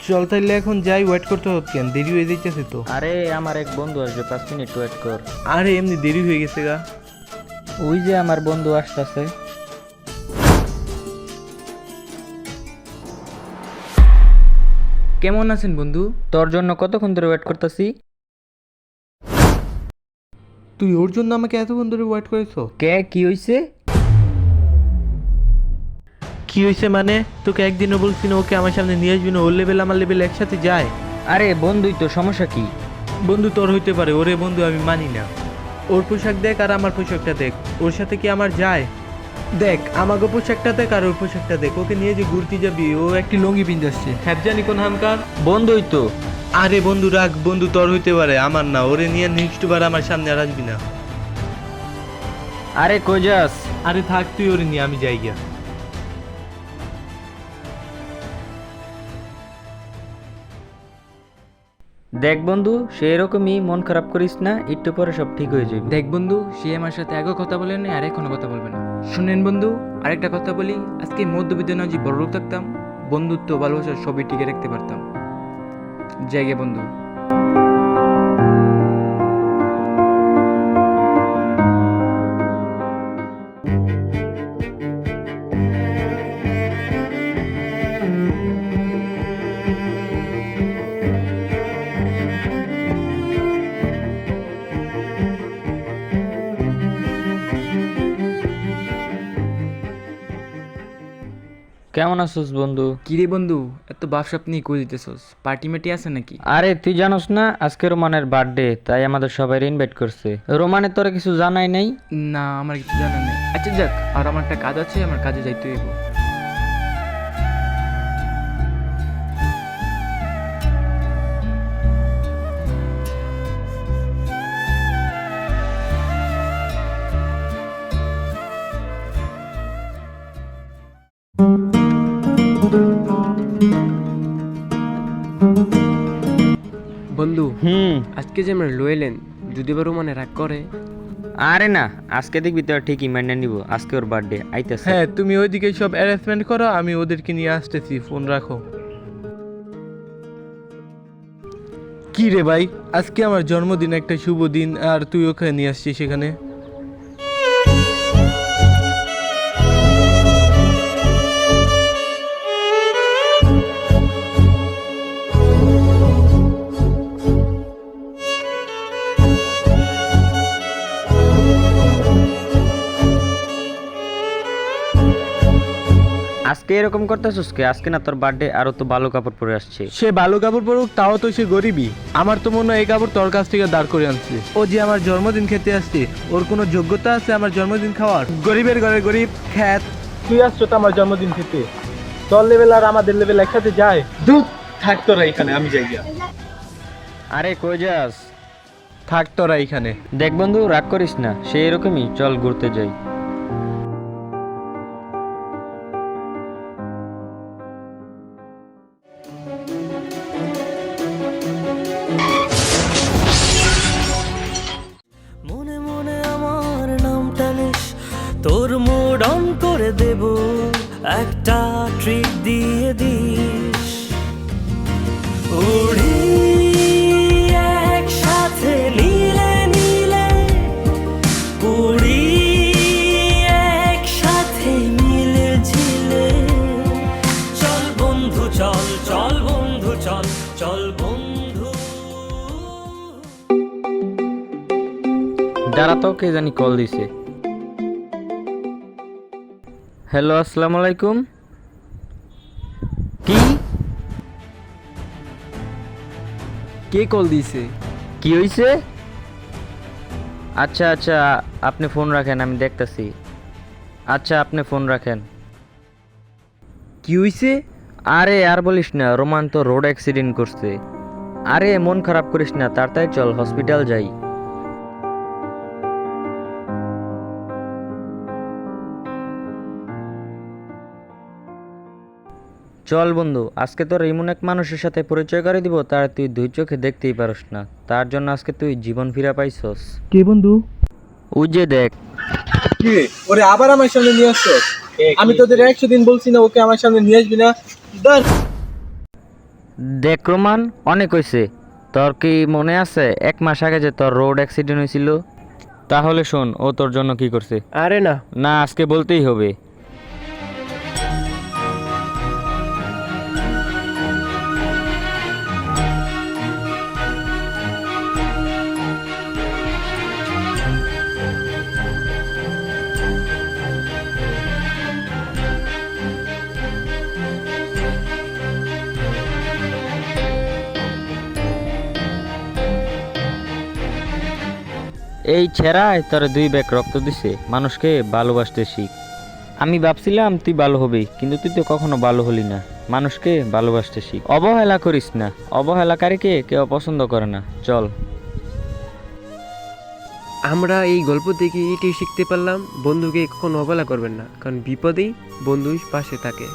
চল তাইলে এখন যাই, ওয়েট করতে হত কেন, দেরি হয়ে যাইতেছে তো। আরে আমার এক বন্ধু আসবে, 5 মিনিট ওয়েট কর। আরে এমনি দেরি হয়ে গেছে গা। ওই যে আমার বন্ধু আসতেছে। কেমন আছেন বন্ধু? তোর জন্য কতক্ষণ ধরে ওয়েট করতেছি। তুই ওর জন্য আমাকে এতক্ষণ ধরে ওয়েট করেছো? কে কি হইছে? কি হয়েছে মানে? তোকে একদিনও বলছি না ওকে আমার সামনে নিয়ে আসবি না, ওর লেভেল আমার লেভেল একসাথে যায়। আরে বন্ধুই তো, সমস্যা কি? বন্ধু তোর হইতে পারে, ওরে বন্ধু আমি মানি না। ওর পোশাক দেখ আর আমার পোশাকটা দেখ, ওর সাথে কি আমার যায়? দেখ আমাকে পোশাকটা দেখ আর ওর পোশাকটা দেখ, ওকে নিয়ে যে ঘুরতে যাবি ও একটি লুঙ্গি পিন্ধে আসছে, হ্যাঁ জানি কোন হামকার। বন্ধুই তো। আরে বন্ধু রাখ, বন্ধু তোর হইতে পারে আমার না, ওরে নিয়ে নেক্সট বার আমার সামনে আর আসবি না। আরে কই যাস? আরে থাক তুই, ওরে নিয়ে আমি যাই গিয়া। দেখ বন্ধু, সে এরকমই, মন খারাপ করিস না, একটু পরে সব ঠিক হয়ে যাবে। দেখ বন্ধু, সে আমার সাথে আগেও কথা বলে নাই আর এখনো কথা বলবে না। শুনেন বন্ধু, আরেকটা কথা বলি, আজকে মধ্যবিত্ত না যে বড় লোক থাকতাম, বন্ধুত্ব ভালোবাসা সবই টিকে রাখতে পারতাম। জায়গা বন্ধু। কেমন আছিস বন্ধু? কিরে বন্ধু, এত বাপসাপ নিয়ে কই দিতেছস? পার্টি মাটি আছে নাকি? আরে তুই জানোস না আজকে রোমানের বার্থডে, তাই আমাদের সবাই ইনভাইট করছে। রোমানের তোরা কিছু জানাই নাই? না, আমার কিছু জানা নেই। আচ্ছা যাক, আর আমার একটা কাজ আছে, আমার কাজে যাইতে হইব। বন্ধু, আজকে যে আমরা লইলেন, যদি বা রোমানে রাগ করে। আরে না, আজকে দেখবি তো ঠিকই মেনে নিব, আজকে ওর বার্থডে আইতেছে। হ্যাঁ তুমি ওইদিকে সব অ্যারেঞ্জমেন্ট করো, আমি ওদেরকে নিয়ে আসতেছি, ফোন রাখো। কি রে ভাই, আজকে আমার জন্মদিন, একটা শুভ দিন, আর তুই ওখানে নিয়ে আসছিস সেখানে? আজকে এরকম করতেছিস কে? আজকে না তোর বার্থডে, আরো তো ভালো কাপড় পরে আসছে। সে ভালো কাপড় পরুক, তাও তো সে গরিবই। আমার তো মনে হয় এই কাপড় তোর কাছ থেকে দাঁড় করে আনছে। ও যে আমার জন্মদিন খেতে আসছে, ওর কোনো যোগ্যতা আছে আমার জন্মদিন খাওয়ার? গরিবের ঘরে গরিব খ্যাত। তুই আসছো তো আমার জন্মদিন খেতে, তোর লেভেল আর আমাদের লেভেল একসাথে যায়? দুধ থাক তোরা এখানে, আমি যাই গিয়া। আরে কই যাস? থাক তোরা এখানে। দেখ বন্ধু, রাগ করিস না, সে এরকমই, চল ঘুরতে যাই। মনে মনে আমার নামটা লিস, তোর মুড অন করে দেব, একটা ট্রিট দিয়ে দিস। উড়ি একসাথে নীলে নীলে, উড়ি একসাথে মিলে ঝিলে। চল বন্ধু চল, চল বন্ধু চল, চল বন্ধু। যারা তো কে জানি কল দিছে। হ্যালো, আসসালামু আলাইকুম। কি কে কল দিয়েছে? কি হইছে? আচ্ছা আচ্ছা, আপনি ফোন রাখেন, আমি দেখতাছি। আচ্ছা আপনি ফোন রাখেন। কি হইছে? আরে আর বলিস না, রোমান তো রোড অ্যাক্সিডেন্ট করছে। আরে মন খারাপ করিস না, তাড়াতাড়ি চল হসপিটাল যাই। চল বন্ধু, আজকে তোর এমন এক মানুষের সাথে পরিচয় করে দিব, তার তুই দুই চোখে দেখতেই পারস না। তার জন্য আজকে তুই জীবন ফিরা পাইছস। কে বন্ধু? ওই যে দেখ। কি রে, ওরে আবার আমার সামনে নিয়ে আসছো? আমি তোদের 100 দিন বলছি না ওকে আমার সামনে নিয়ে আসবি না? দেখ রোমান, অনেক হয়েছে। তোর কি মনে আছে 1 মাস আগে যে তোর রোড অ্যাক্সিডেন্ট হয়েছিল? তাহলে শোন ও তোর জন্য কি করছে। আরে না, না, আজকে বলতেই হবে। এই ছেঁড়ায় তোর 2 ব্যাগ রক্ত দিছে। মানুষকে ভালোবাসতে শিখ। আমি ভাবছিলাম তুই ভালো হবি, কিন্তু তুই তো কখনো ভালো হলি না। মানুষকে ভালোবাসতে শিখ, অবহেলা করিস না। অবহেলাকারীকে কেউ পছন্দ করে না। চল। আমরা এই গল্প থেকে এটাই শিখতে পারলাম, বন্ধুকে কখনো অবহেলা করবেন না, কারণ বিপদেই বন্ধুই পাশে থাকে।